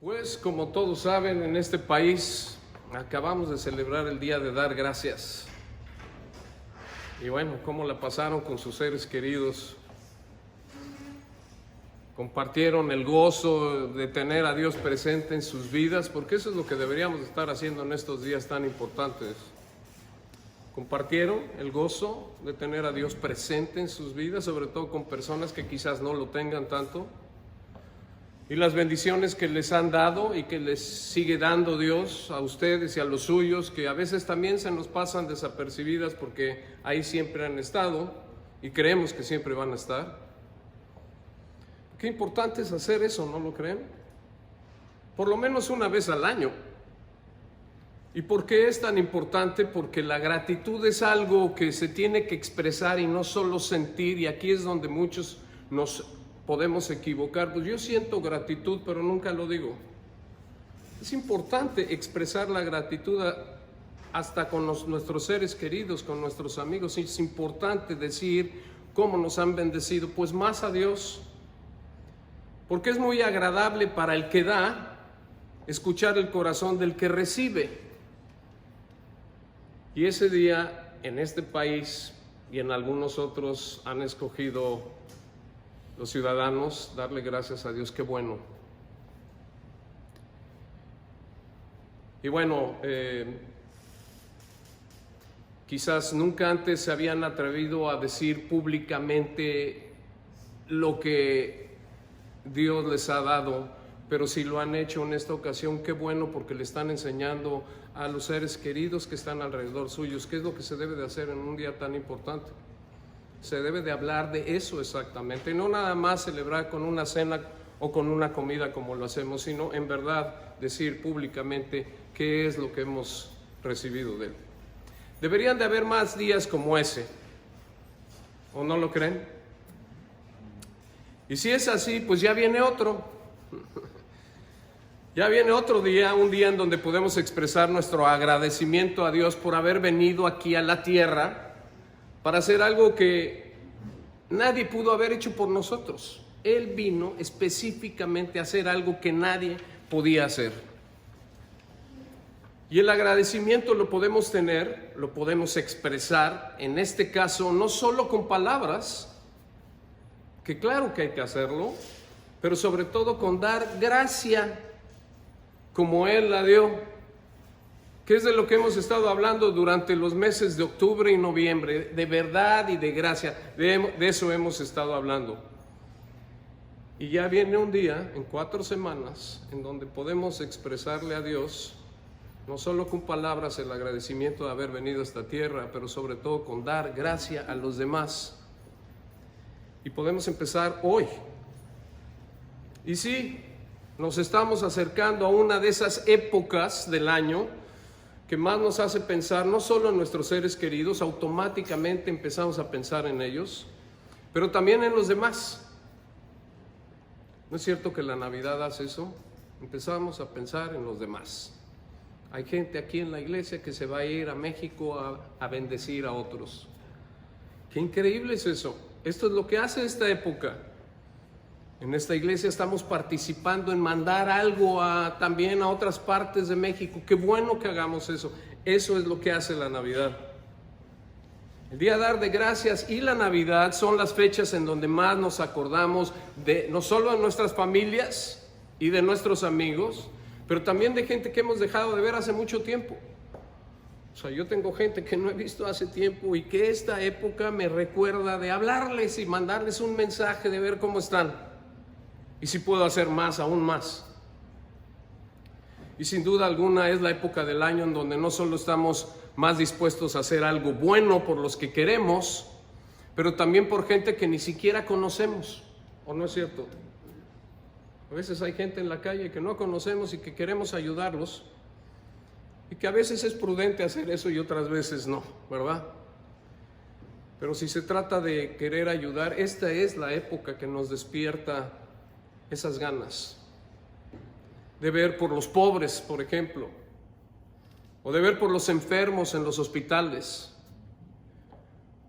Pues como todos saben, en este país acabamos de celebrar el Día de Dar Gracias. Y bueno, ¿cómo la pasaron con sus seres queridos? ¿Compartieron el gozo de tener a Dios presente en sus vidas? Porque eso es lo que deberíamos estar haciendo en estos días tan importantes. ¿Compartieron el gozo de tener a Dios presente en sus vidas, sobre todo con personas que quizás no lo tengan tanto? Y las bendiciones que les han dado y que les sigue dando Dios a ustedes y a los suyos, que a veces también se nos pasan desapercibidas porque ahí siempre han estado y creemos que siempre van a estar. Qué importante es hacer eso, ¿no lo creen? Por lo menos una vez al año. ¿Y por qué es tan importante? Porque la gratitud es algo que se tiene que expresar y no solo sentir, y aquí es donde muchos nos podemos equivocar. Pues yo siento gratitud, pero nunca lo digo. Es importante expresar la gratitud hasta con nuestros seres queridos, con nuestros amigos. Es importante decir cómo nos han bendecido, pues más a Dios. Porque es muy agradable para el que da escuchar el corazón del que recibe. Y ese día en este país y en algunos otros han escogido los ciudadanos darle gracias a Dios. Qué bueno. Y bueno, quizás nunca antes se habían atrevido a decir públicamente lo que Dios les ha dado, pero si lo han hecho en esta ocasión, qué bueno, porque le están enseñando a los seres queridos que están alrededor suyos qué es lo que se debe de hacer en un día tan importante. Se debe de hablar de eso exactamente, y no nada más celebrar con una cena o con una comida como lo hacemos, sino en verdad decir públicamente qué es lo que hemos recibido de Él. Deberían de haber más días como ese, ¿o no lo creen? Y si es así, pues ya viene otro. Ya viene otro día, un día en donde podemos expresar nuestro agradecimiento a Dios por haber venido aquí a la tierra para hacer algo que nadie pudo haber hecho por nosotros. Él vino específicamente a hacer algo que nadie podía hacer. Y el agradecimiento lo podemos tener, lo podemos expresar, en este caso, no solo con palabras, que claro que hay que hacerlo, pero sobre todo con dar gracia como Él la dio, que es de lo que hemos estado hablando durante los meses de octubre y noviembre, de verdad y de gracia, de eso hemos estado hablando. Y ya viene un día, en 4 semanas, en donde podemos expresarle a Dios, no solo con palabras, el agradecimiento de haber venido a esta tierra, pero sobre todo con dar gracia a los demás. Y podemos empezar hoy. Y sí, nos estamos acercando a una de esas épocas del año que más nos hace pensar no solo en nuestros seres queridos, automáticamente empezamos a pensar en ellos, pero también en los demás. ¿No es cierto que la Navidad hace eso? Empezamos a pensar en los demás. Hay gente aquí en la iglesia que se va a ir a México a bendecir a otros. ¡Qué increíble es eso! Esto es lo que hace esta época. En esta iglesia estamos participando en mandar algo también a otras partes de México. Qué bueno que hagamos eso. Eso es lo que hace la Navidad. El Día de Dar de Gracias y la Navidad son las fechas en donde más nos acordamos de no solo de nuestras familias y de nuestros amigos, pero también de gente que hemos dejado de ver hace mucho tiempo. O sea, yo tengo gente que no he visto hace tiempo y que esta época me recuerda de hablarles y mandarles un mensaje de ver cómo están. Y si puedo hacer más, aún más. Y sin duda alguna es la época del año en donde no solo estamos más dispuestos a hacer algo bueno por los que queremos, pero también por gente que ni siquiera conocemos, ¿o no es cierto? A veces hay gente en la calle que no conocemos y que queremos ayudarlos, y que a veces es prudente hacer eso y otras veces no, ¿verdad? Pero si se trata de querer ayudar, esta es la época que nos despierta esas ganas de ver por los pobres, por ejemplo, o de ver por los enfermos en los hospitales,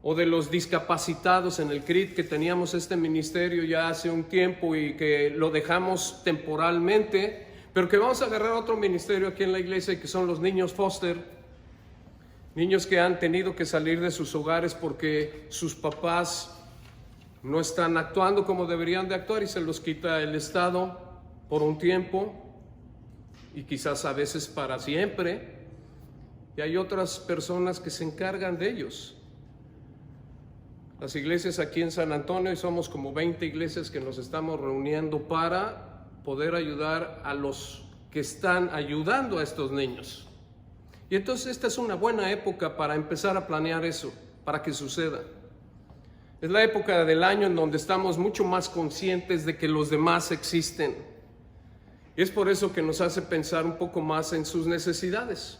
o de los discapacitados en el CRIT, que teníamos este ministerio ya hace un tiempo y que lo dejamos temporalmente, pero que vamos a agarrar otro ministerio aquí en la iglesia, que son los niños foster, niños que han tenido que salir de sus hogares porque sus papás no están actuando como deberían de actuar y se los quita el Estado por un tiempo y quizás a veces para siempre, y hay otras personas que se encargan de ellos. Las iglesias aquí en San Antonio, y somos como 20 iglesias que nos estamos reuniendo para poder ayudar a los que están ayudando a estos niños. Y entonces esta es una buena época para empezar a planear eso, para que suceda. Es la época del año en donde estamos mucho más conscientes de que los demás existen. Y es por eso que nos hace pensar un poco más en sus necesidades.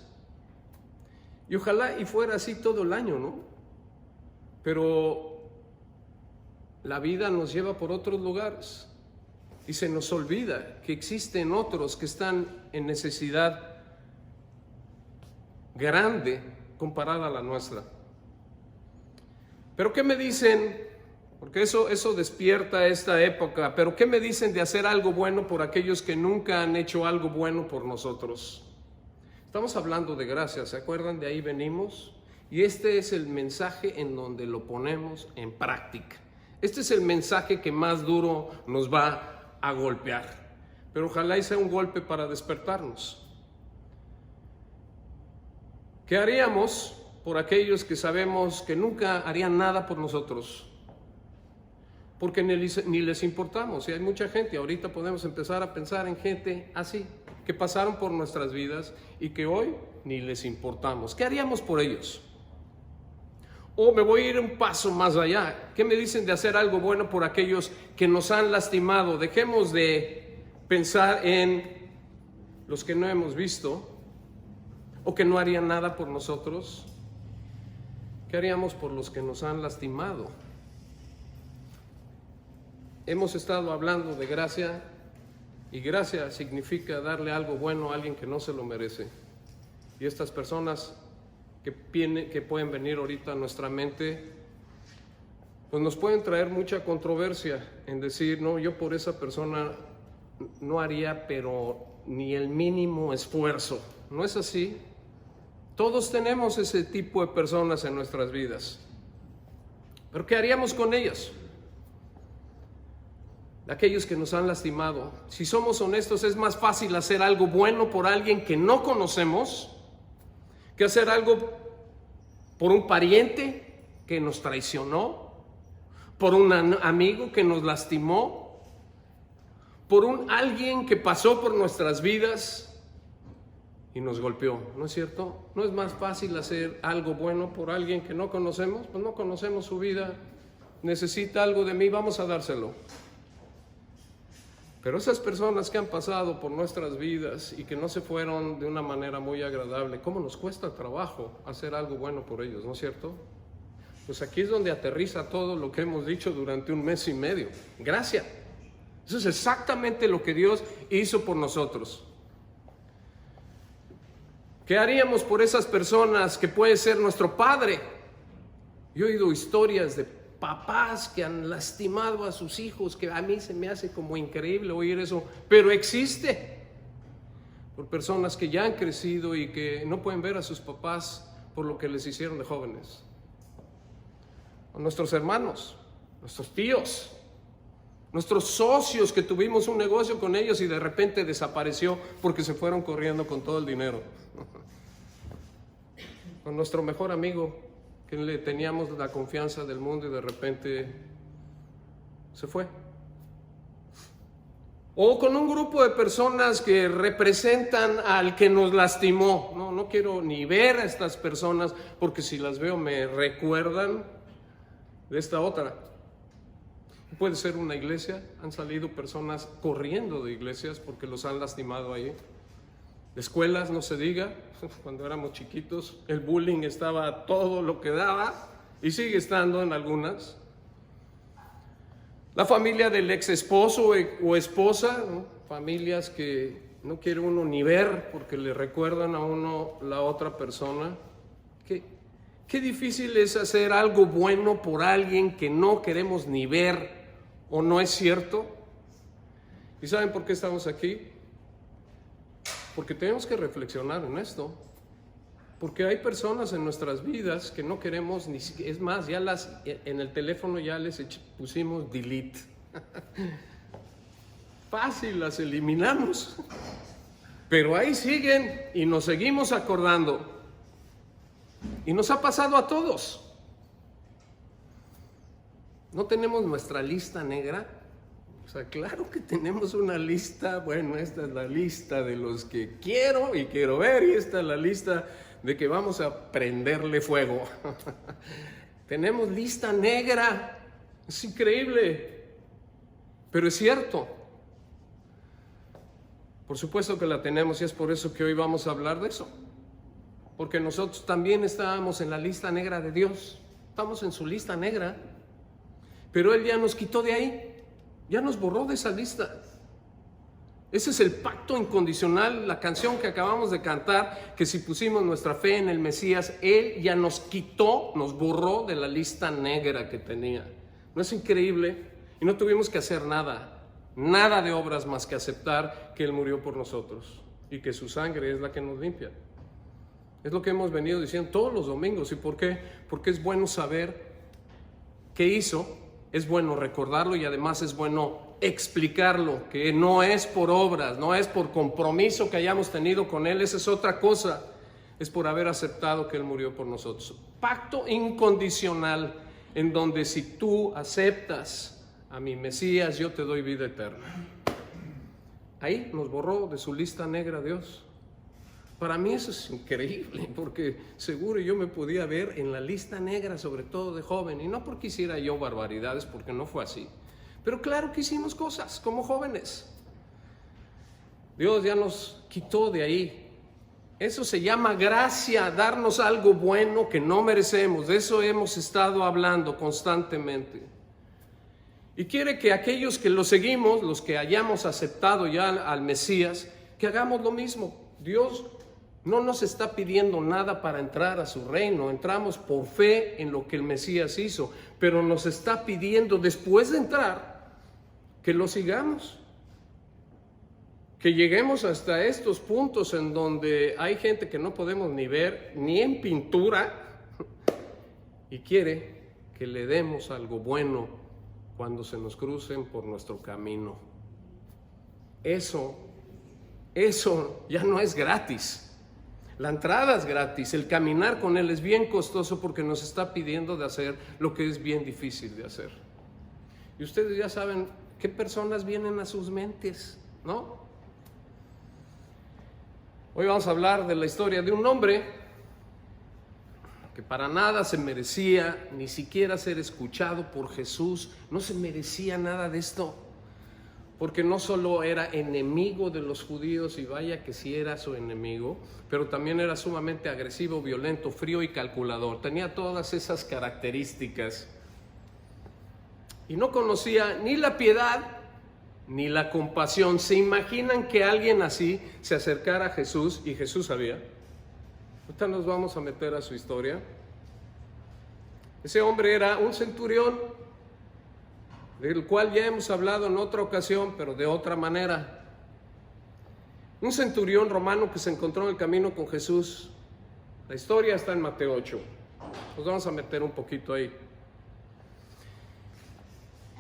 Y ojalá y fuera así todo el año, ¿no? Pero la vida nos lleva por otros lugares y se nos olvida que existen otros que están en necesidad grande comparada a la nuestra. Pero ¿qué me dicen? Porque eso despierta esta época. Pero ¿qué me dicen de hacer algo bueno por aquellos que nunca han hecho algo bueno por nosotros? Estamos hablando de gracia, ¿se acuerdan? De ahí venimos. Y este es el mensaje en donde lo ponemos en práctica. Este es el mensaje que más duro nos va a golpear. Pero ojalá y sea un golpe para despertarnos. ¿Qué haríamos por aquellos que sabemos que nunca harían nada por nosotros? Porque ni les importamos. Y hay mucha gente, ahorita podemos empezar a pensar en gente así, que pasaron por nuestras vidas y que hoy ni les importamos. ¿Qué haríamos por ellos? O me voy a ir un paso más allá. ¿Qué me dicen de hacer algo bueno por aquellos que nos han lastimado? Dejemos de pensar en los que no hemos visto o que no harían nada por nosotros. ¿Qué haríamos por los que nos han lastimado? Hemos estado hablando de gracia, y gracia significa darle algo bueno a alguien que no se lo merece. Y estas personas que pueden venir ahorita a nuestra mente, pues nos pueden traer mucha controversia en decir, no, yo por esa persona no haría, pero ni el mínimo esfuerzo. ¿No es así? Todos tenemos ese tipo de personas en nuestras vidas. ¿Pero qué haríamos con ellas? Aquellos que nos han lastimado. Si somos honestos, es más fácil hacer algo bueno por alguien que no conocemos que hacer algo por un pariente que nos traicionó, por un amigo que nos lastimó, por alguien que pasó por nuestras vidas y nos golpeó. ¿No es cierto? ¿No es más fácil hacer algo bueno por alguien que no conocemos? Pues no conocemos su vida, necesita algo de mí, vamos a dárselo. Pero esas personas que han pasado por nuestras vidas y que no se fueron de una manera muy agradable, ¿cómo nos cuesta trabajo hacer algo bueno por ellos? ¿No es cierto? Pues aquí es donde aterriza todo lo que hemos dicho durante un mes y medio. Gracia. Eso es exactamente lo que Dios hizo por nosotros. ¿Qué haríamos por esas personas que puede ser nuestro padre? Yo he oído historias de papás que han lastimado a sus hijos, que a mí se me hace como increíble oír eso, pero existe. Por personas que ya han crecido y que no pueden ver a sus papás por lo que les hicieron de jóvenes. A nuestros hermanos, nuestros tíos, nuestros socios que tuvimos un negocio con ellos y de repente desapareció porque se fueron corriendo con todo el dinero. Con nuestro mejor amigo, que le teníamos la confianza del mundo y de repente se fue. O con un grupo de personas que representan al que nos lastimó. No quiero ni ver a estas personas porque si las veo me recuerdan de esta otra. Puede ser una iglesia, han salido personas corriendo de iglesias porque los han lastimado ahí. De escuelas, no se diga, cuando éramos chiquitos, el bullying estaba todo lo que daba y sigue estando en algunas. La familia del ex esposo o esposa, ¿no? Familias que no quiere uno ni ver porque le recuerdan a uno la otra persona. Qué difícil es hacer algo bueno por alguien que no queremos ni ver, ¿o no es cierto? ¿Y saben por qué estamos aquí? porque tenemos que reflexionar en esto. Porque hay personas en nuestras vidas que no queremos ni siquiera, es más, en el teléfono ya les pusimos delete. Fácil, las eliminamos. Pero ahí siguen y nos seguimos acordando. Y nos ha pasado a todos. ¿No tenemos nuestra lista negra? O sea, claro que tenemos una lista. Bueno, esta es la lista de los que quiero y quiero ver, y esta es la lista de que vamos a prenderle fuego. Tenemos lista negra. Es increíble, pero es cierto. Por supuesto que la tenemos, y es por eso que hoy vamos a hablar de eso. Porque nosotros también estábamos en la lista negra de Dios. Estamos en su lista negra. Pero Él ya nos quitó de ahí. Ya nos borró de esa lista. Ese es el pacto incondicional, la canción que acabamos de cantar, que si pusimos nuestra fe en el Mesías, Él ya nos quitó, nos borró de la lista negra que tenía. ¿No es increíble? Y no tuvimos que hacer nada, nada de obras más que aceptar que Él murió por nosotros y que su sangre es la que nos limpia. Es lo que hemos venido diciendo todos los domingos. ¿Y por qué? Porque es bueno saber qué hizo, es bueno recordarlo y además es bueno explicarlo, que no es por obras, no es por compromiso que hayamos tenido con Él, esa es otra cosa, es por haber aceptado que Él murió por nosotros. Pacto incondicional, en donde si tú aceptas a mi Mesías, yo te doy vida eterna. Ahí nos borró de su lista negra Dios. Para mí eso es increíble, porque seguro yo me podía ver en la lista negra, sobre todo de joven, y no porque hiciera yo barbaridades, porque no fue así. Pero claro que hicimos cosas como jóvenes. Dios ya nos quitó de ahí. Eso se llama gracia, darnos algo bueno que no merecemos. De eso hemos estado hablando constantemente. Y quiere que aquellos que lo seguimos, los que hayamos aceptado ya al Mesías, que hagamos lo mismo. Dios no nos está pidiendo nada para entrar a su reino. Entramos por fe en lo que el Mesías hizo, pero nos está pidiendo después de entrar que lo sigamos, que lleguemos hasta estos puntos en donde hay gente que no podemos ni ver ni en pintura y quiere que le demos algo bueno cuando se nos crucen por nuestro camino. Eso ya no es gratis. La entrada es gratis, el caminar con Él es bien costoso porque nos está pidiendo de hacer lo que es bien difícil de hacer. Y ustedes ya saben qué personas vienen a sus mentes, ¿no? Hoy vamos a hablar de la historia de un hombre que para nada se merecía ni siquiera ser escuchado por Jesús, no se merecía nada de esto. Porque no solo era enemigo de los judíos, y vaya que sí era su enemigo, pero también era sumamente agresivo, violento, frío y calculador. Tenía todas esas características. Y no conocía ni la piedad ni la compasión. ¿Se imaginan que alguien así se acercara a Jesús? Y Jesús sabía. Ahorita nos vamos a meter a su historia. Ese hombre era un centurión, del cual ya hemos hablado en otra ocasión, pero de otra manera. Un centurión romano que se encontró en el camino con Jesús. La historia está en Mateo 8. Nos vamos a meter un poquito ahí.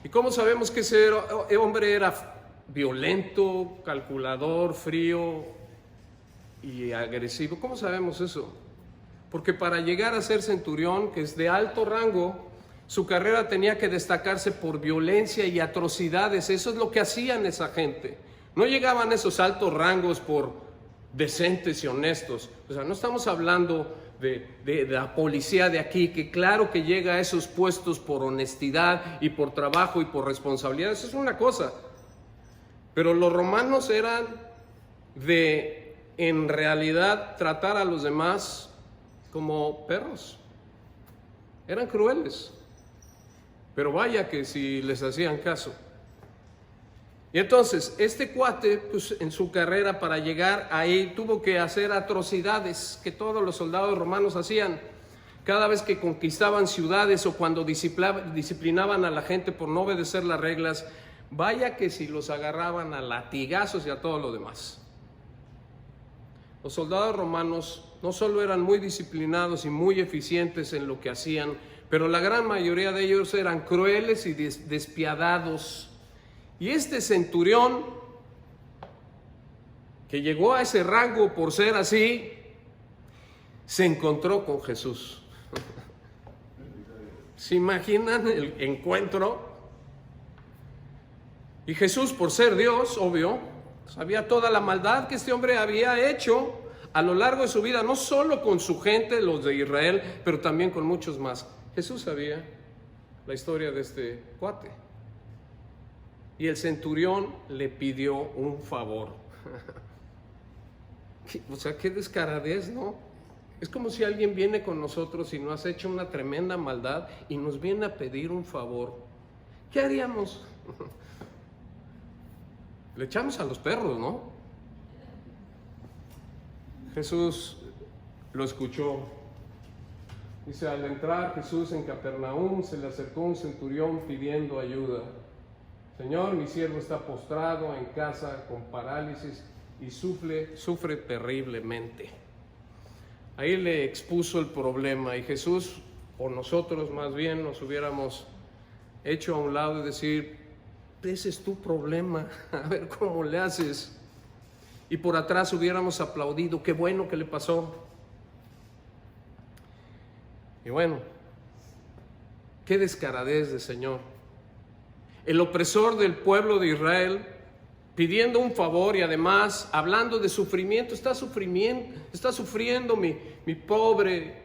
¿Y cómo sabemos que ese hombre era violento, calculador, frío y agresivo? ¿Cómo sabemos eso? Porque para llegar a ser centurión, que es de alto rango, su carrera tenía que destacarse por violencia y atrocidades. Eso es lo que hacían esa gente. No llegaban a esos altos rangos por decentes y honestos. O sea, no estamos hablando de la policía de aquí, que claro que llega a esos puestos por honestidad y por trabajo y por responsabilidad. Eso es una cosa. Pero los romanos eran de, en realidad, tratar a los demás como perros. Eran crueles. Pero vaya que si les hacían caso. Y entonces, este cuate, pues en su carrera para llegar ahí, tuvo que hacer atrocidades que todos los soldados romanos hacían. Cada vez que conquistaban ciudades o cuando disciplinaban a la gente por no obedecer las reglas, vaya que si los agarraban a latigazos y a todo lo demás. Los soldados romanos no solo eran muy disciplinados y muy eficientes en lo que hacían, pero la gran mayoría de ellos eran crueles y despiadados. Y este centurión, que llegó a ese rango por ser así, se encontró con Jesús. ¿Se imaginan el encuentro? Y Jesús, por ser Dios, obvio, sabía toda la maldad que este hombre había hecho a lo largo de su vida, no solo con su gente, los de Israel, pero también con muchos más. Jesús sabía la historia de este cuate. Y el centurión le pidió un favor. O sea, qué descaradez, ¿no? Es como si alguien viene con nosotros y nos ha hecho una tremenda maldad y nos viene a pedir un favor. ¿Qué haríamos? Le echamos a los perros, ¿no? Jesús lo escuchó. Dice, al entrar Jesús en Capernaum, se le acercó un centurión pidiendo ayuda. Señor, mi siervo está postrado en casa con parálisis y sufre terriblemente. Ahí le expuso el problema y Jesús, o nosotros más bien, nos hubiéramos hecho a un lado y decir, ese es tu problema, a ver cómo le haces. Y por atrás hubiéramos aplaudido, qué bueno que le pasó. Y bueno, qué descaradez de Señor. El opresor del pueblo de Israel, pidiendo un favor y además hablando de sufrimiento, está sufriendo mi pobre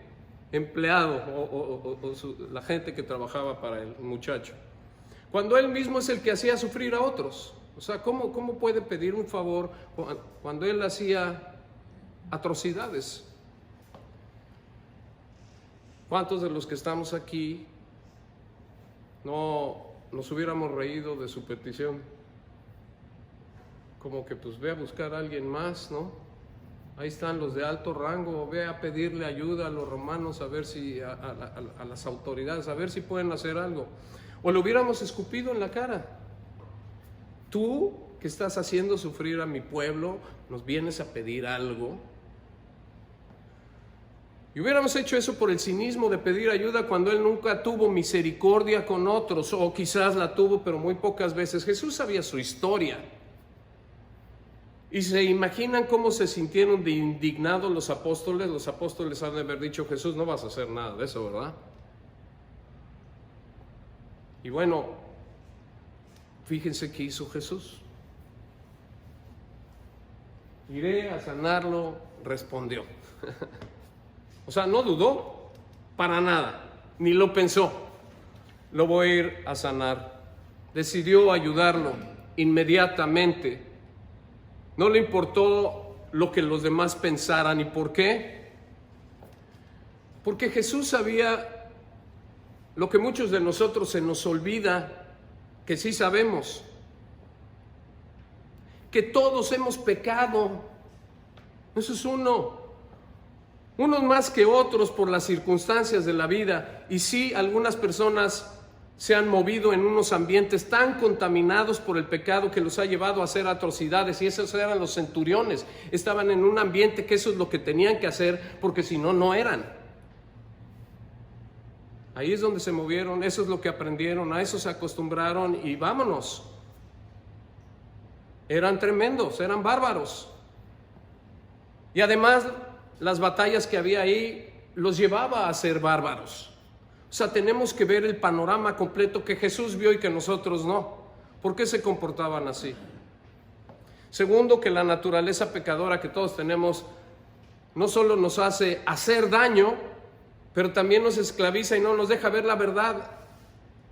empleado la gente que trabajaba para el muchacho. Cuando él mismo es el que hacía sufrir a otros. O sea, ¿cómo puede pedir un favor cuando él hacía atrocidades? ¿Cuántos de los que estamos aquí no nos hubiéramos reído de su petición? Como que pues ve a buscar a alguien más, ¿no? Ahí están los de alto rango, ve a pedirle ayuda a los romanos, a ver si, a las autoridades, a ver si pueden hacer algo. O le hubiéramos escupido en la cara. Tú que estás haciendo sufrir a mi pueblo, nos vienes a pedir algo. Y hubiéramos hecho eso por el cinismo de pedir ayuda cuando él nunca tuvo misericordia con otros, o quizás la tuvo, pero muy pocas veces. Jesús sabía su historia. Y se imaginan cómo se sintieron de indignados los apóstoles. Los apóstoles han de haber dicho, Jesús, no vas a hacer nada de eso, ¿verdad? Y bueno, fíjense qué hizo Jesús. Iré a sanarlo, respondió. O sea, no dudó para nada, ni lo pensó. Lo voy a ir a sanar. Decidió ayudarlo inmediatamente. No le importó lo que los demás pensaran. ¿Y por qué? Porque Jesús sabía lo que muchos de nosotros se nos olvida, que sí sabemos, que todos hemos pecado. Eso es unos más que otros por las circunstancias de la vida. Y sí, algunas personas se han movido en unos ambientes tan contaminados por el pecado que los ha llevado a hacer atrocidades, y esos eran los centuriones. Estaban en un ambiente que eso es lo que tenían que hacer, porque si no, no eran. Ahí es donde se movieron, eso es lo que aprendieron, a eso se acostumbraron y vámonos. Eran tremendos, eran bárbaros. Y además, las batallas que había ahí los llevaba a ser bárbaros. O sea, tenemos que ver el panorama completo que Jesús vio y que nosotros no. ¿Por qué se comportaban así? Segundo, que la naturaleza pecadora que todos tenemos no solo nos hace hacer daño, pero también nos esclaviza y no nos deja ver la verdad.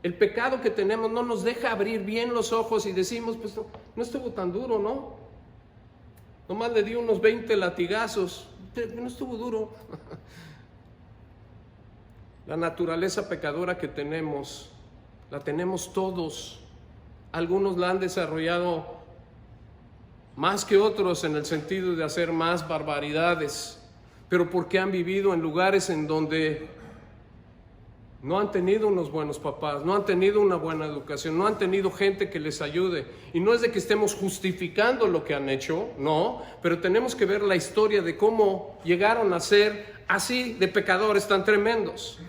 El pecado que tenemos no nos deja abrir bien los ojos y decimos, pues no estuvo tan duro, ¿no? Nomás le di unos 20 latigazos, no estuvo duro. La naturaleza pecadora que tenemos, la tenemos todos. Algunos la han desarrollado más que otros en el sentido de hacer más barbaridades, pero porque han vivido en lugares en donde No han tenido unos buenos papás, no han tenido una buena educación, no han tenido gente que les ayude. Y no es de que estemos justificando lo que han hecho, no, pero tenemos que ver la historia de cómo llegaron a ser así de pecadores tan tremendos.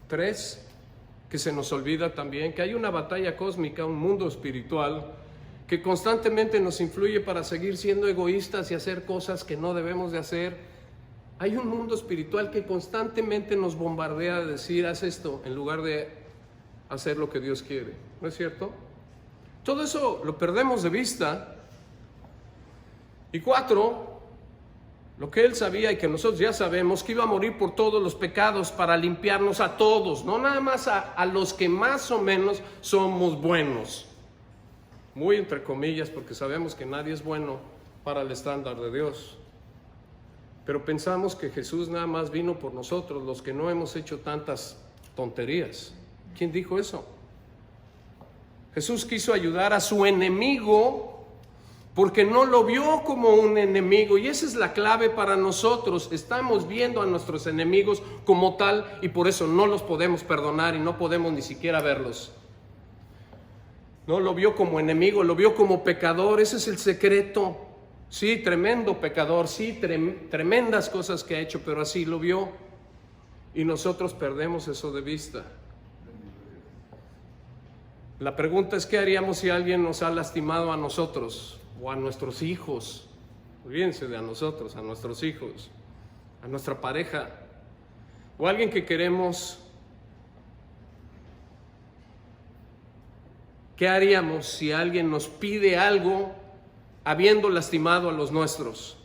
3, que se nos olvida también que hay una batalla cósmica, un mundo espiritual que constantemente nos influye para seguir siendo egoístas y hacer cosas que no debemos de hacer. Hay un mundo espiritual que constantemente nos bombardea de decir, haz esto, en lugar de hacer lo que Dios quiere. ¿No es cierto? Todo eso lo perdemos de vista. Y 4, lo que él sabía y que nosotros ya sabemos, que iba a morir por todos los pecados para limpiarnos a todos, no nada más a los que más o menos somos buenos. Muy entre comillas, porque sabemos que nadie es bueno para el estándar de Dios. Pero pensamos que Jesús nada más vino por nosotros, los que no hemos hecho tantas tonterías. ¿Quién dijo eso? Jesús quiso ayudar a su enemigo porque no lo vio como un enemigo. Y esa es la clave para nosotros. Estamos viendo a nuestros enemigos como tal y por eso no los podemos perdonar y no podemos ni siquiera verlos. No lo vio como enemigo, lo vio como pecador. Ese es el secreto. Sí, tremendo pecador, sí, tremendas cosas que ha hecho, pero así lo vio. Y nosotros perdemos eso de vista. La pregunta es, ¿qué haríamos si alguien nos ha lastimado a nosotros o a nuestros hijos? Olvídense de a nosotros, a nuestros hijos, a nuestra pareja, o alguien que queremos. ¿Qué haríamos si alguien nos pide algo habiendo lastimado a los nuestros?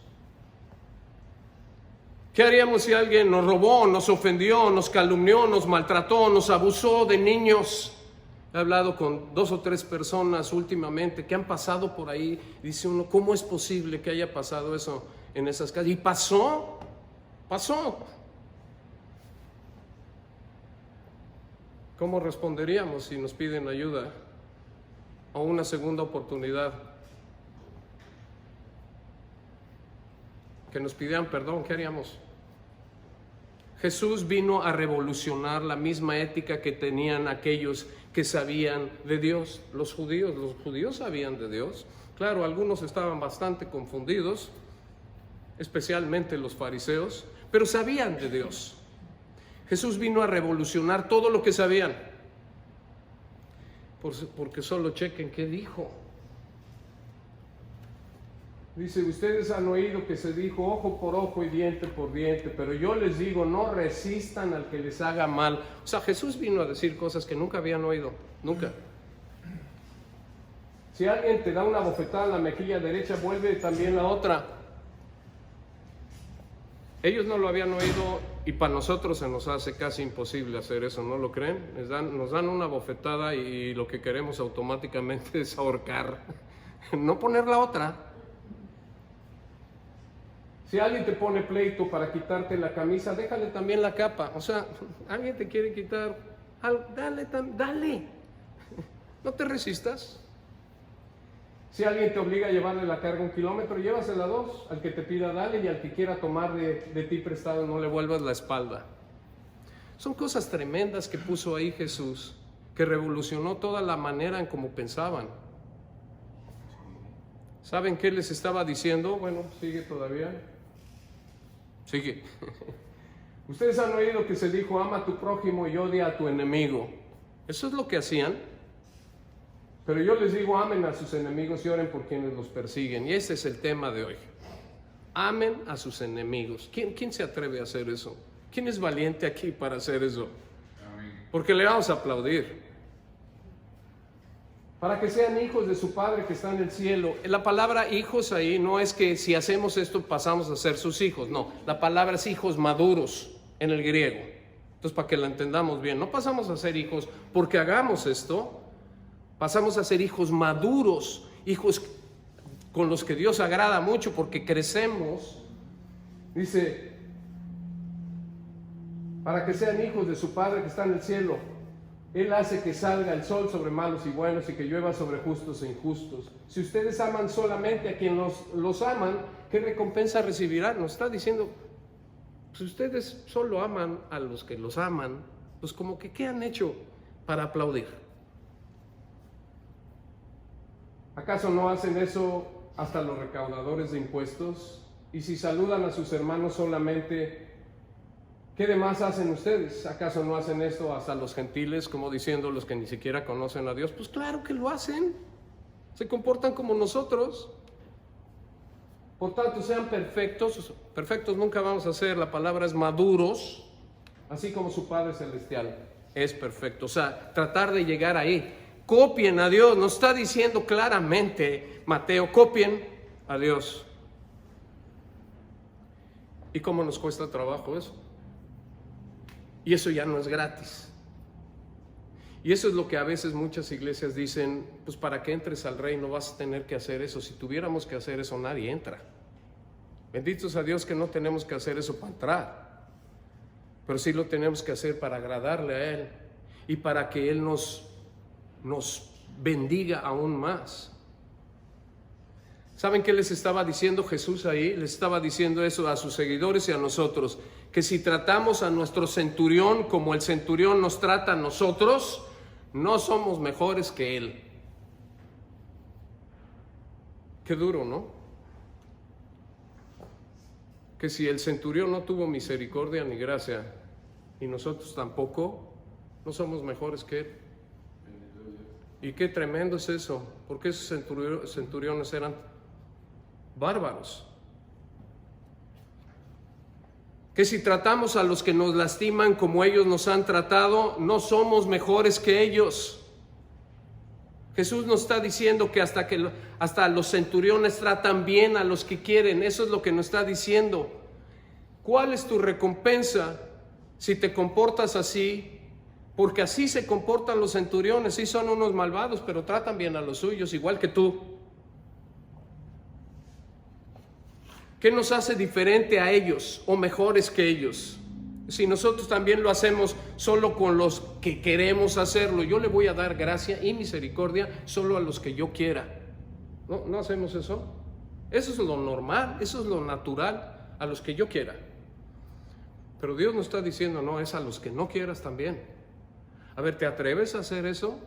¿Qué haríamos si alguien nos robó, nos ofendió, nos calumnió, nos maltrató, nos abusó de niños? He hablado con 2 o 3 personas últimamente que han pasado por ahí. Dice uno, ¿cómo es posible que haya pasado eso en esas calles? Y pasó. ¿Cómo responderíamos si nos piden ayuda o una segunda oportunidad? Que nos pidieran perdón, ¿qué haríamos? Jesús vino a revolucionar la misma ética que tenían aquellos que sabían de Dios. Los judíos sabían de Dios. Claro, algunos estaban bastante confundidos, especialmente los fariseos, pero sabían de Dios. Jesús vino a revolucionar todo lo que sabían. Porque solo chequen qué dijo. Dice, ustedes han oído que se dijo ojo por ojo y diente por diente, pero yo les digo, no resistan al que les haga mal. O sea, Jesús vino a decir cosas que nunca habían oído, nunca. Si alguien te da una bofetada en la mejilla derecha, vuelve también la otra. Ellos no lo habían oído y para nosotros se nos hace casi imposible hacer eso, ¿no lo creen? Nos dan una bofetada y lo que queremos automáticamente es ahorcar, no poner la otra. Si alguien te pone pleito para quitarte la camisa, déjale también la capa. O sea, alguien te quiere quitar, dale. No te resistas. Si alguien te obliga a llevarle la carga 1 kilómetro, llévasela 2. Al que te pida, dale, y al que quiera tomar de ti prestado, no le vuelvas la espalda. Son cosas tremendas que puso ahí Jesús, que revolucionó toda la manera en cómo pensaban. ¿Saben qué les estaba diciendo? Bueno, sigue todavía. Sigue. Ustedes han oído que se dijo, ama a tu prójimo y odia a tu enemigo. Eso es lo que hacían. Pero yo les digo, amen a sus enemigos y oren por quienes los persiguen. Y ese es el tema de hoy. Amen a sus enemigos. ¿Quién se atreve a hacer eso? ¿Quién es valiente aquí para hacer eso? Porque le vamos a aplaudir. Para que sean hijos de su Padre que está en el cielo. La palabra hijos ahí no es que si hacemos esto pasamos a ser sus hijos. No, la palabra es hijos maduros en el griego. Entonces, para que la entendamos bien, no pasamos a ser hijos porque hagamos esto. Pasamos a ser hijos maduros, hijos con los que Dios agrada mucho porque crecemos. Dice, para que sean hijos de su Padre que está en el cielo. Él hace que salga el sol sobre malos y buenos y que llueva sobre justos e injustos. Si ustedes aman solamente a quien los aman, ¿qué recompensa recibirán? Nos está diciendo, pues ustedes solo aman a los que los aman, pues como que ¿qué han hecho para aplaudir? ¿Acaso no hacen eso hasta los recaudadores de impuestos? Y si saludan a sus hermanos solamente, ¿qué demás hacen ustedes? ¿Acaso no hacen esto hasta los gentiles, como diciendo los que ni siquiera conocen a Dios? Pues claro que lo hacen. Se comportan como nosotros. Por tanto, sean perfectos. Perfectos nunca vamos a ser. La palabra es maduros, así como su Padre Celestial es perfecto. O sea, tratar de llegar ahí. Copien a Dios. Nos está diciendo claramente Mateo, copien a Dios. ¿Y cómo nos cuesta trabajo eso? Y eso ya no es gratis. Y eso es lo que a veces muchas iglesias dicen, pues para que entres al reino vas a tener que hacer eso. Si tuviéramos que hacer eso, nadie entra. Benditos a Dios que no tenemos que hacer eso para entrar. Pero sí lo tenemos que hacer para agradarle a Él y para que Él nos bendiga aún más. ¿Saben qué les estaba diciendo Jesús ahí? Les estaba diciendo eso a sus seguidores y a nosotros, que si tratamos a nuestro centurión como el centurión nos trata a nosotros, no somos mejores que él. Qué duro, ¿no? Que si el centurión no tuvo misericordia ni gracia, y nosotros tampoco, no somos mejores que él. Y qué tremendo es eso, porque esos centuriones eran bárbaros. Que si tratamos a los que nos lastiman como ellos nos han tratado, no somos mejores que ellos. Jesús nos está diciendo que hasta los centuriones tratan bien a los que quieren. Eso es lo que nos está diciendo. ¿Cuál es tu recompensa si te comportas así? Porque así se comportan los centuriones. Sí son unos malvados, pero tratan bien a los suyos, igual que tú. ¿Qué nos hace diferente a ellos o mejores que ellos? Si nosotros también lo hacemos solo con los que queremos hacerlo, yo le voy a dar gracia y misericordia solo a los que yo quiera. ¿No hacemos eso? Eso es lo normal, eso es lo natural, a los que yo quiera. Pero Dios nos está diciendo, no, es a los que no quieras también. A ver, ¿te atreves a hacer eso?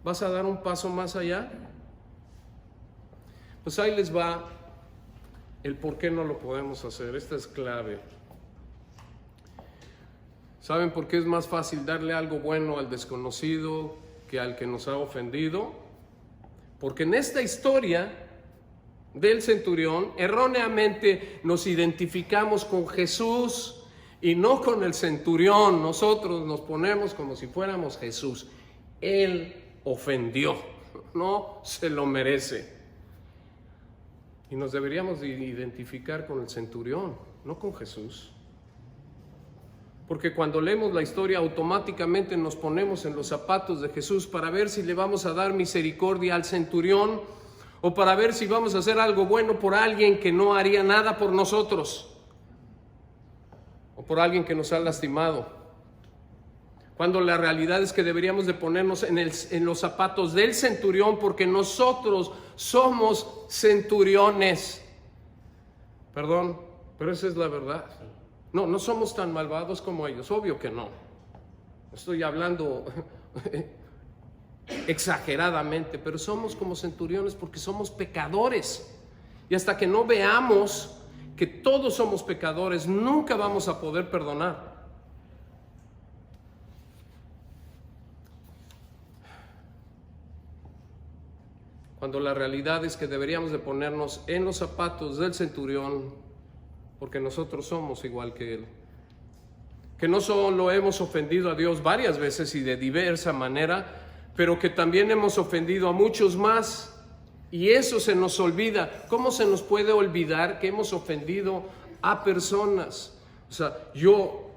¿Vas a dar un paso más allá? Pues ahí les va el por qué no lo podemos hacer. Esta es clave. ¿Saben por qué es más fácil darle algo bueno al desconocido que al que nos ha ofendido? Porque en esta historia del centurión, erróneamente nos identificamos con Jesús y no con el centurión. Nosotros nos ponemos como si fuéramos Jesús. Él ofendió, no se lo merece. Y nos deberíamos identificar con el centurión, no con Jesús. Porque cuando leemos la historia automáticamente nos ponemos en los zapatos de Jesús para ver si le vamos a dar misericordia al centurión o para ver si vamos a hacer algo bueno por alguien que no haría nada por nosotros o por alguien que nos ha lastimado. Cuando la realidad es que deberíamos de ponernos en los zapatos del centurión porque nosotros somos centuriones. Perdón, pero esa es la verdad. No somos tan malvados como ellos, obvio que no. Estoy hablando exageradamente, pero somos como centuriones porque somos pecadores. Y hasta que no veamos que todos somos pecadores, nunca vamos a poder perdonar. Cuando la realidad es que deberíamos de ponernos en los zapatos del centurión, porque nosotros somos igual que él. Que no solo hemos ofendido a Dios varias veces y de diversa manera, pero que también hemos ofendido a muchos más. Y eso se nos olvida. ¿Cómo se nos puede olvidar que hemos ofendido a personas? O sea, yo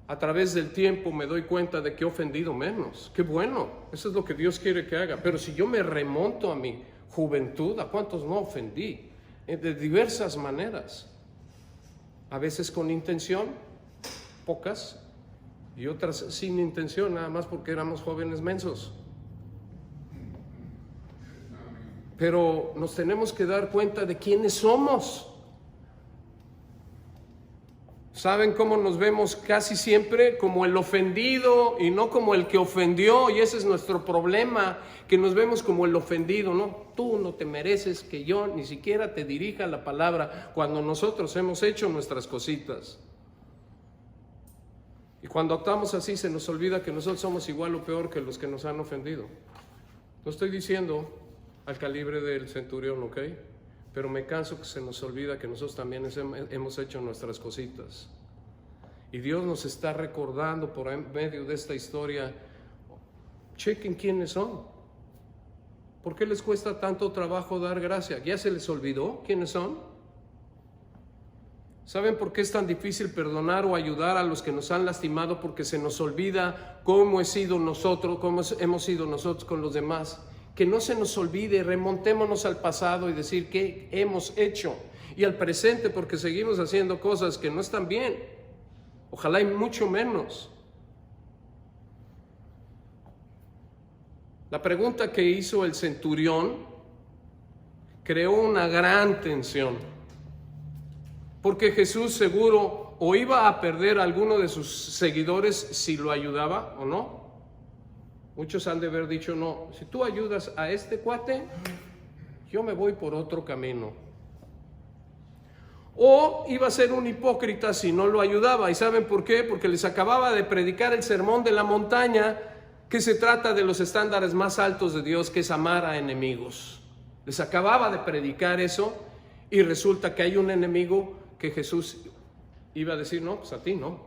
a través del tiempo me doy cuenta de que he ofendido menos. ¡Qué bueno! Eso es lo que Dios quiere que haga. Pero si yo me remonto a mi juventud, ¿a cuántos no ofendí? De diversas maneras. A veces con intención, pocas, y otras sin intención, nada más porque éramos jóvenes mensos. Pero nos tenemos que dar cuenta de quiénes somos. ¿Saben cómo nos vemos casi siempre? Como el ofendido y no como el que ofendió, y ese es nuestro problema, que nos vemos como el ofendido, ¿no? Tú no te mereces que yo ni siquiera te dirija la palabra cuando nosotros hemos hecho nuestras cositas. Y cuando actuamos así se nos olvida que nosotros somos igual o peor que los que nos han ofendido. No estoy diciendo al calibre del centurión, ¿ok? Pero me canso que se nos olvida que nosotros también hemos hecho nuestras cositas. Y Dios nos está recordando por medio de esta historia, chequen quiénes son. ¿Por qué les cuesta tanto trabajo dar gracia? ¿Ya se les olvidó quiénes son? ¿Saben por qué es tan difícil perdonar o ayudar a los que nos han lastimado? Porque se nos olvida cómo hemos sido nosotros con los demás. Que no se nos olvide, remontémonos al pasado y decir qué hemos hecho. Y al presente, porque seguimos haciendo cosas que no están bien. Ojalá y mucho menos. La pregunta que hizo el centurión creó una gran tensión. Porque Jesús seguro o iba a perder a alguno de sus seguidores si lo ayudaba o no. Muchos han de haber dicho, no, si tú ayudas a este cuate, yo me voy por otro camino. O iba a ser un hipócrita si no lo ayudaba. ¿Y saben por qué? Porque les acababa de predicar el sermón de la montaña, que se trata de los estándares más altos de Dios, que es amar a enemigos. Les acababa de predicar eso y resulta que hay un enemigo que Jesús iba a decir, no, pues a ti no.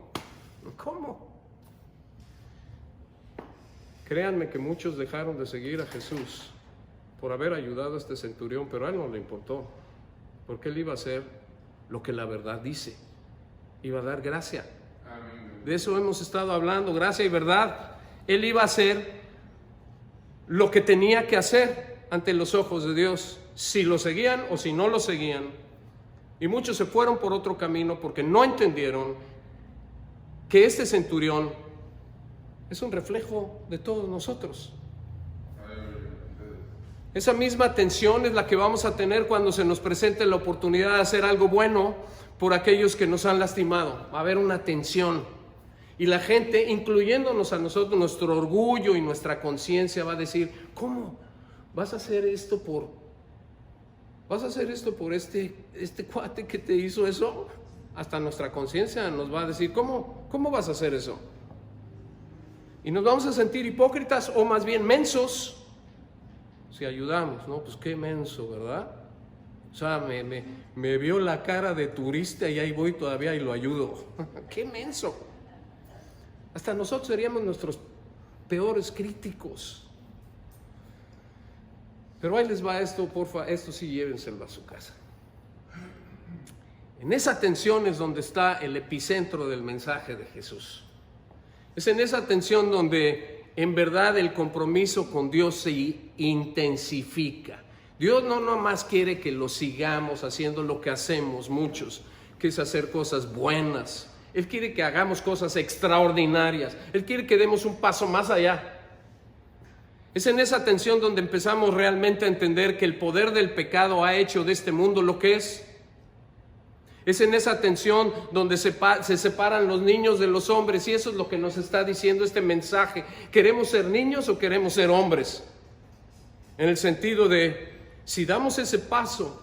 ¿Cómo? Créanme que muchos dejaron de seguir a Jesús por haber ayudado a este centurión, pero a él no le importó, porque él iba a hacer lo que la verdad dice, iba a dar gracia. Amén. De eso hemos estado hablando, gracia y verdad. Él iba a hacer lo que tenía que hacer ante los ojos de Dios, si lo seguían o si no lo seguían. Y muchos se fueron por otro camino porque no entendieron que este centurión es un reflejo de todos nosotros. Esa misma tensión es la que vamos a tener cuando se nos presente la oportunidad de hacer algo bueno por aquellos que nos han lastimado. Va a haber una tensión. Y la gente, incluyéndonos a nosotros, nuestro orgullo y nuestra conciencia va a decir, ¿cómo? ¿Vas a hacer esto por este cuate que te hizo eso? Hasta nuestra conciencia nos va a decir, ¿cómo vas a hacer eso? Y nos vamos a sentir hipócritas o más bien mensos si ayudamos, ¿no? Pues qué menso, ¿verdad? O sea, me vio la cara de turista y ahí voy todavía y lo ayudo. ¡Qué menso! Hasta nosotros seríamos nuestros peores críticos. Pero ahí les va esto, porfa, esto sí llévenselo a su casa. En esa tensión es donde está el epicentro del mensaje de Jesús. Es en esa tensión donde en verdad el compromiso con Dios se intensifica. Dios no nomás quiere que lo sigamos haciendo lo que hacemos muchos, que es hacer cosas buenas. Él quiere que hagamos cosas extraordinarias. Él quiere que demos un paso más allá. Es en esa tensión donde empezamos realmente a entender que el poder del pecado ha hecho de este mundo lo que es. Es en esa tensión donde se separan los niños de los hombres, y eso es lo que nos está diciendo este mensaje. ¿Queremos ser niños o queremos ser hombres? En el sentido de, si damos ese paso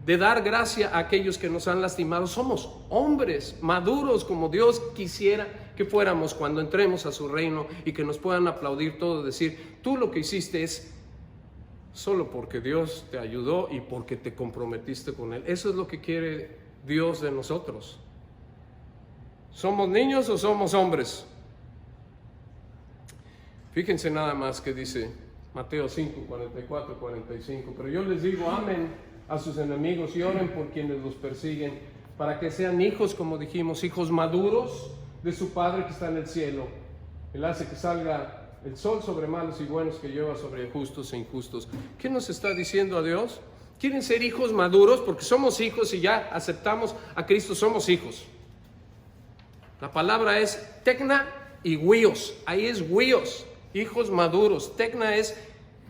de dar gracia a aquellos que nos han lastimado, somos hombres maduros como Dios quisiera que fuéramos cuando entremos a su reino, y que nos puedan aplaudir todos, decir, tú lo que hiciste es solo porque Dios te ayudó y porque te comprometiste con Él. Eso es lo que quiere Dios de nosotros. ¿Somos niños o somos hombres? Fíjense nada más que dice Mateo 5, 44, 45. Pero yo les digo, amen a sus enemigos y oren por quienes los persiguen, para que sean hijos, como dijimos, hijos maduros de su Padre que está en el cielo. Él hace que salga el sol sobre malos y buenos, que llueva sobre justos e injustos. ¿Qué nos está diciendo a Dios? ¿Quieren ser hijos maduros? Porque somos hijos y ya aceptamos a Cristo, somos hijos. La palabra es tecna y huios. Ahí es huios, hijos maduros. Tecna es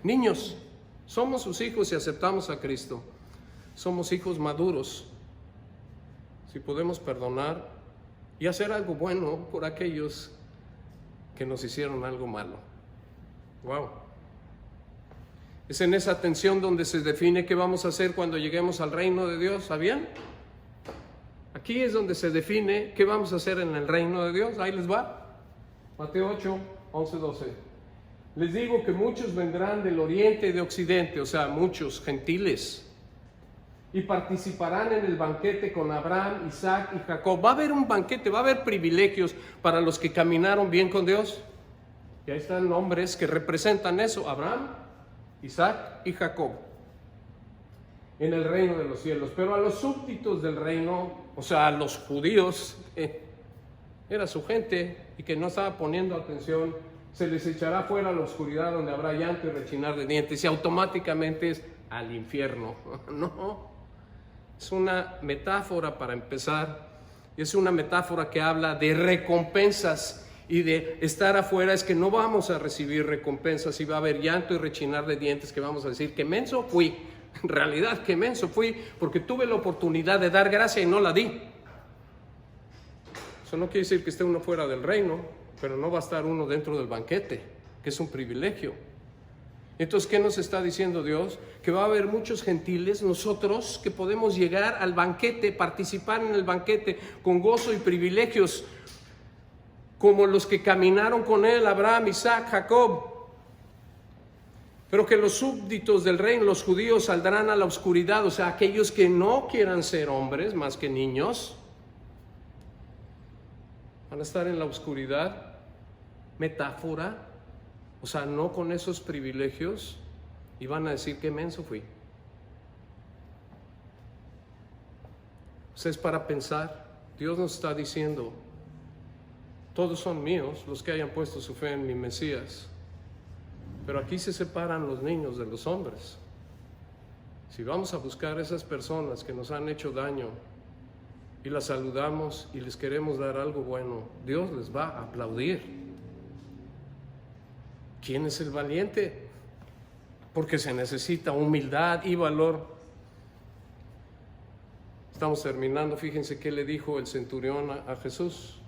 niños. Somos sus hijos y aceptamos a Cristo. Somos hijos maduros. Si podemos perdonar, y hacer algo bueno por aquellos que nos hicieron algo malo. Wow. Es en esa tensión donde se define qué vamos a hacer cuando lleguemos al reino de Dios. ¿Sabían? Aquí es donde se define qué vamos a hacer en el reino de Dios. Ahí les va. Mateo 8, 11, 12. Les digo que muchos vendrán del oriente y de occidente, o sea, muchos gentiles, y participarán en el banquete con Abraham, Isaac y Jacob. Va a haber un banquete, va a haber privilegios para los que caminaron bien con Dios. Y ahí están nombres que representan eso: Abraham, Isaac y Jacob, en el reino de los cielos. Pero a los súbditos del reino, o sea, a los judíos, era su gente y que no estaba poniendo atención, se les echará fuera a la oscuridad donde habrá llanto y rechinar de dientes, y automáticamente es al infierno. No, es una metáfora para empezar, es una metáfora que habla de recompensas. Y de estar afuera es que no vamos a recibir recompensas y va a haber llanto y rechinar de dientes, que vamos a decir que menso fui. En realidad, que menso fui, porque tuve la oportunidad de dar gracia y no la di. Eso no quiere decir que esté uno fuera del reino, pero no va a estar uno dentro del banquete, que es un privilegio. Entonces, ¿qué nos está diciendo Dios? Que va a haber muchos gentiles, nosotros, que podemos llegar al banquete, participar en el banquete con gozo y privilegios, como los que caminaron con él, Abraham, Isaac, Jacob. Pero que los súbditos del reino, los judíos, saldrán a la oscuridad, o sea, aquellos que no quieran ser hombres más que niños, van a estar en la oscuridad. Metáfora, o sea, no con esos privilegios, y van a decir qué menso fui. O sea, es para pensar. Dios nos está diciendo: todos son míos los que hayan puesto su fe en mi Mesías. Pero aquí se separan los niños de los hombres. Si vamos a buscar a esas personas que nos han hecho daño y las saludamos y les queremos dar algo bueno, Dios les va a aplaudir. ¿Quién es el valiente? Porque se necesita humildad y valor. Estamos terminando. Fíjense qué le dijo el centurión a Jesús.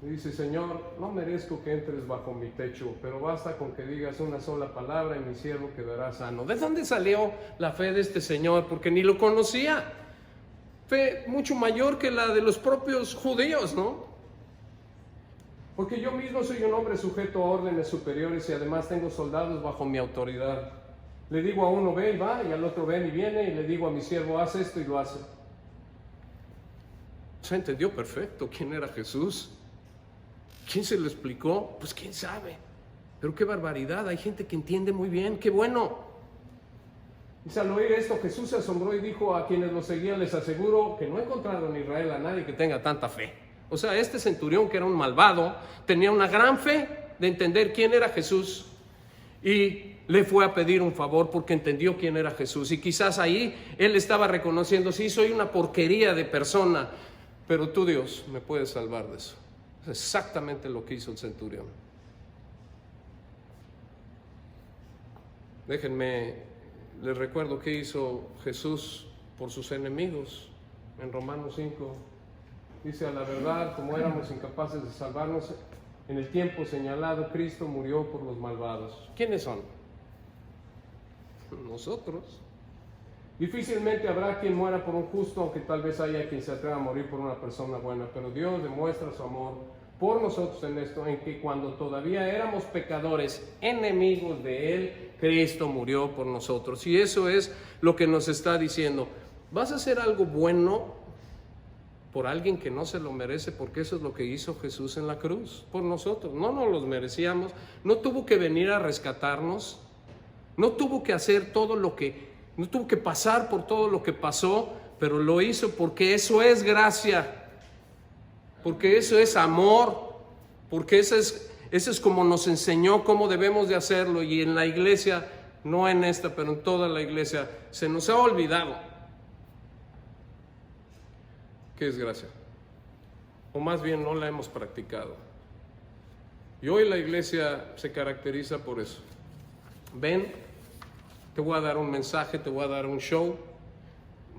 Y dice: Señor, no merezco que entres bajo mi techo, pero basta con que digas una sola palabra y mi siervo quedará sano. ¿De dónde salió la fe de este señor? Porque ni lo conocía. Fe mucho mayor que la de los propios judíos, ¿no? Porque yo mismo soy un hombre sujeto a órdenes superiores y además tengo soldados bajo mi autoridad. Le digo a uno: ve y va, y al otro: ven y viene, y le digo a mi siervo: haz esto, y lo hace. Se entendió perfecto quién era Jesús. ¿Quién se lo explicó? Pues quién sabe. Pero qué barbaridad, hay gente que entiende muy bien, qué bueno. Dice: al oír esto, Jesús se asombró y dijo a quienes lo seguían: les aseguro que no he encontrado en Israel a nadie que tenga tanta fe. O sea, este centurión, que era un malvado, tenía una gran fe de entender quién era Jesús, y le fue a pedir un favor porque entendió quién era Jesús. Y quizás ahí él estaba reconociendo: sí, soy una porquería de persona, pero tú, Dios, me puedes salvar de eso. Es exactamente lo que hizo el centurión. Déjenme, les recuerdo qué hizo Jesús por sus enemigos. En Romanos 5 dice: a la verdad, como éramos incapaces de salvarnos, en el tiempo señalado Cristo murió por los malvados. ¿Quiénes son? Nosotros. Difícilmente habrá quien muera por un justo, aunque tal vez haya quien se atreva a morir por una persona buena. Pero Dios demuestra su amor por nosotros en esto, en que cuando todavía éramos pecadores, enemigos de Él, Cristo murió por nosotros. Y eso es lo que nos está diciendo. ¿Vas a hacer algo bueno por alguien que no se lo merece? Porque eso es lo que hizo Jesús en la cruz por nosotros. No nos los merecíamos, no tuvo que venir a rescatarnos, no tuvo que hacer todo lo que, no tuvo que pasar por todo lo que pasó, pero lo hizo porque eso es gracia, porque eso es amor, porque eso es como nos enseñó cómo debemos de hacerlo. Y en la iglesia, no en esta, pero en toda la iglesia, se nos ha olvidado qué es gracia, o más bien no la hemos practicado. Y hoy la iglesia se caracteriza por eso. Ven, te voy a dar un mensaje, te voy a dar un show,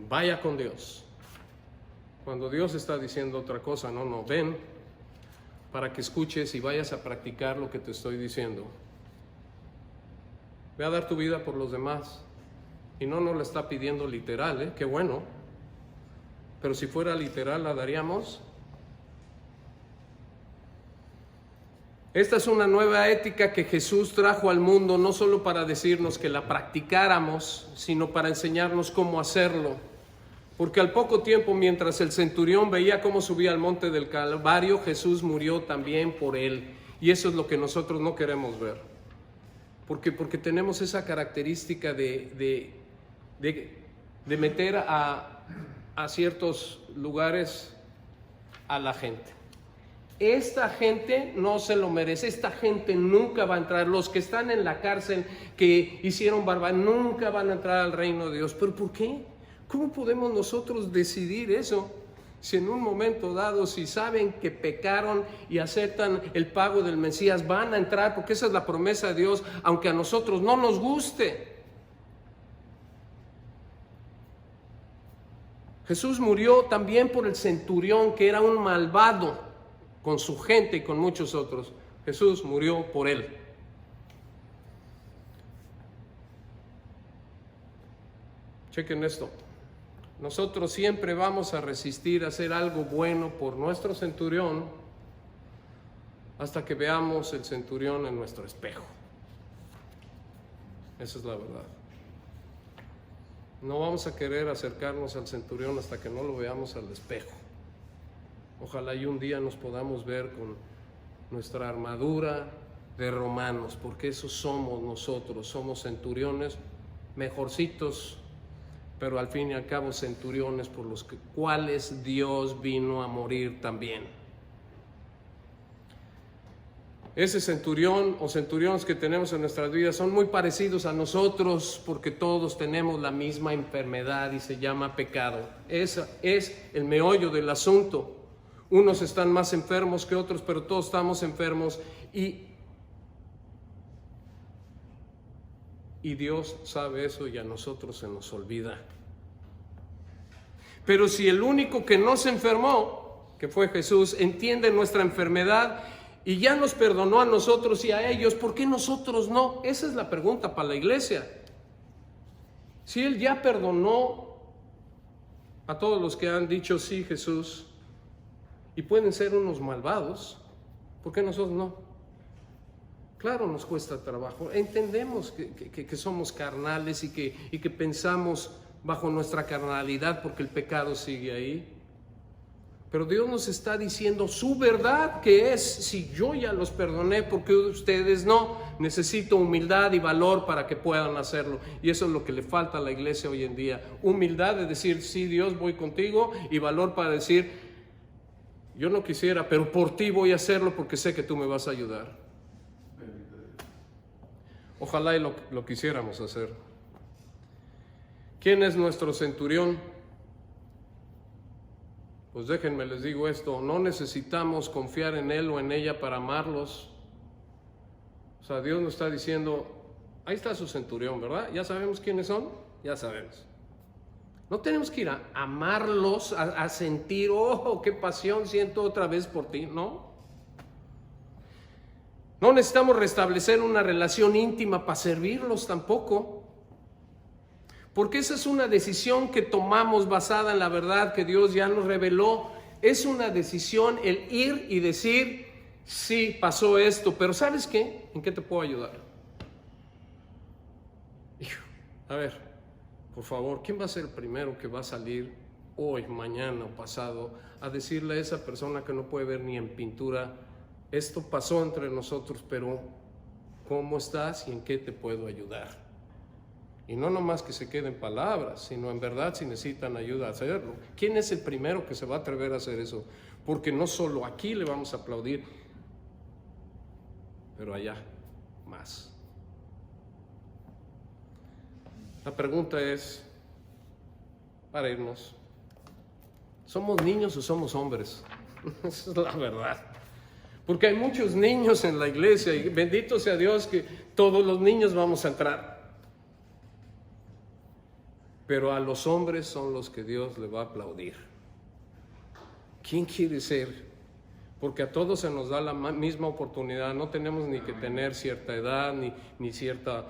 vaya con Dios. Cuando Dios está diciendo otra cosa, no, ven para que escuches y vayas a practicar lo que te estoy diciendo. Ve a dar tu vida por los demás. Y no nos la está pidiendo literal, qué bueno. Pero si fuera literal, ¿la daríamos? Esta es una nueva ética que Jesús trajo al mundo, no solo para decirnos que la practicáramos, sino para enseñarnos cómo hacerlo. Porque al poco tiempo, mientras el centurión veía cómo subía al monte del Calvario, Jesús murió también por él. Y eso es lo que nosotros no queremos ver. Porque tenemos esa característica de meter a ciertos lugares a la gente. Esta gente no se lo merece, esta gente nunca va a entrar. Los que están en la cárcel, que hicieron barbarie, nunca van a entrar al reino de Dios. ¿Pero por qué? ¿Cómo podemos nosotros decidir eso? Si en un momento dado, si saben que pecaron y aceptan el pago del Mesías, van a entrar, porque esa es la promesa de Dios, aunque a nosotros no nos guste. Jesús murió también por el centurión, que era un malvado, con su gente y con muchos otros. Jesús murió por él. Chequen esto. Nosotros siempre vamos a resistir a hacer algo bueno por nuestro centurión hasta que veamos el centurión en nuestro espejo. Esa es la verdad. No vamos a querer acercarnos al centurión hasta que no lo veamos al espejo. Ojalá y un día nos podamos ver con nuestra armadura de romanos, porque eso somos nosotros, somos centuriones mejorcitos, pero al fin y al cabo centuriones por los cuales Dios vino a morir también. Ese centurión o centuriones que tenemos en nuestras vidas son muy parecidos a nosotros porque todos tenemos la misma enfermedad y se llama pecado. Ese es el meollo del asunto. Unos están más enfermos que otros, pero todos estamos enfermos y Dios sabe eso y a nosotros se nos olvida. Pero si el único que no se enfermó, que fue Jesús, entiende nuestra enfermedad y ya nos perdonó a nosotros y a ellos, ¿por qué nosotros no? Esa es la pregunta para la iglesia. Si Él ya perdonó a todos los que han dicho sí, Jesús, y pueden ser unos malvados, ¿por qué nosotros no? Claro, nos cuesta trabajo. Entendemos que somos carnales y que pensamos bajo nuestra carnalidad porque el pecado sigue ahí. Pero Dios nos está diciendo su verdad, que es: si yo ya los perdoné, ¿por qué ustedes no? Necesito humildad y valor para que puedan hacerlo. Y eso es lo que le falta a la iglesia hoy en día. Humildad de decir: sí, Dios, voy contigo. Y valor para decir: yo no quisiera, pero por ti voy a hacerlo porque sé que tú me vas a ayudar. Ojalá y lo quisiéramos hacer. ¿Quién es nuestro centurión? Pues déjenme les digo esto: no necesitamos confiar en él o en ella para amarlos. O sea, Dios nos está diciendo: ahí está su centurión, ¿verdad? ¿Ya sabemos quiénes son? Ya sabemos. No tenemos que ir a amarlos, a sentir: oh, qué pasión siento otra vez por ti. No. No necesitamos restablecer una relación íntima para servirlos tampoco. Porque esa es una decisión que tomamos basada en la verdad que Dios ya nos reveló. Es una decisión el ir y decir: sí, pasó esto, pero ¿sabes qué? ¿En qué te puedo ayudar? A ver, por favor, ¿quién va a ser el primero que va a salir hoy, mañana o pasado a decirle a esa persona que no puede ver ni en pintura: esto pasó entre nosotros, pero ¿cómo estás y en qué te puedo ayudar? Y no nomás que se queden palabras, sino en verdad si necesitan ayuda a hacerlo. ¿Quién es el primero que se va a atrever a hacer eso? Porque no solo aquí le vamos a aplaudir, pero allá más. La pregunta es, para irnos: ¿somos niños o somos hombres? Esa es la verdad. Porque hay muchos niños en la iglesia y bendito sea Dios que todos los niños vamos a entrar. Pero a los hombres son los que Dios le va a aplaudir. ¿Quién quiere ser? Porque a todos se nos da la misma oportunidad. No tenemos ni que tener cierta edad, ni cierta...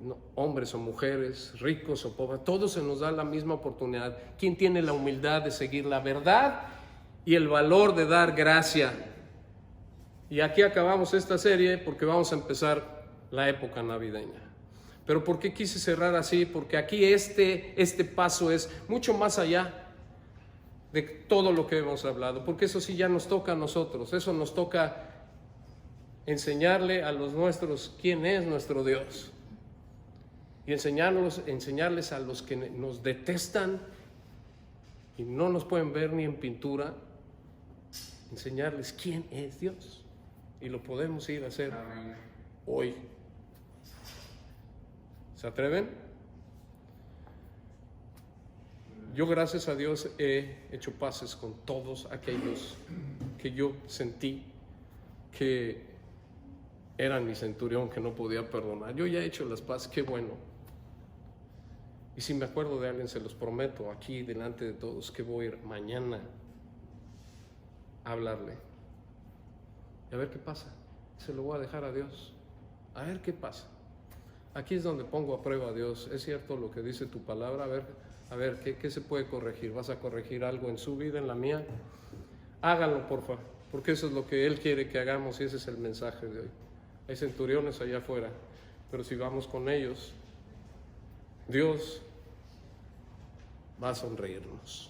no, hombres o mujeres, ricos o pobres, todos se nos da la misma oportunidad. ¿Quién tiene la humildad de seguir la verdad y el valor de dar gracia? Y aquí acabamos esta serie porque vamos a empezar la época navideña. Pero ¿por qué quise cerrar así? Porque aquí este paso es mucho más allá de todo lo que hemos hablado, porque eso sí ya nos toca a nosotros. Eso nos toca enseñarle a los nuestros quién es nuestro Dios. Y enseñarles a los que nos detestan y no nos pueden ver ni en pintura, enseñarles quién es Dios. Y lo podemos ir a hacer hoy. ¿Se atreven? Yo, gracias a Dios, he hecho paces con todos aquellos que yo sentí que eran mi centurión, que no podía perdonar. Yo ya he hecho las paces, qué bueno. Y si me acuerdo de alguien, se los prometo aquí delante de todos que voy a ir mañana a hablarle. Y a ver qué pasa. Se lo voy a dejar a Dios. A ver qué pasa. Aquí es donde pongo a prueba a Dios. ¿Es cierto lo que dice tu palabra? A ver, ¿qué se puede corregir? ¿Vas a corregir algo en su vida, en la mía? Háganlo, por favor, porque eso es lo que Él quiere que hagamos y ese es el mensaje de hoy. Hay centuriones allá afuera, pero si vamos con ellos, Dios va a sonreírnos.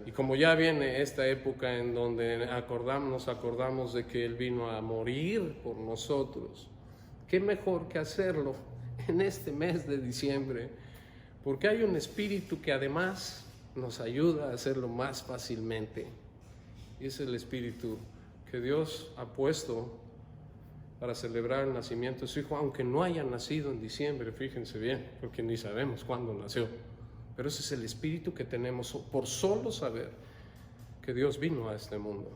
Y como ya viene esta época en donde nos acordamos de que Él vino a morir por nosotros, qué mejor que hacerlo en este mes de diciembre, porque hay un espíritu que además nos ayuda a hacerlo más fácilmente. Y es el espíritu que Dios ha puesto para celebrar el nacimiento de su Hijo, aunque no haya nacido en diciembre, fíjense bien, porque ni sabemos cuándo nació. Pero ese es el espíritu que tenemos por solo saber que Dios vino a este mundo.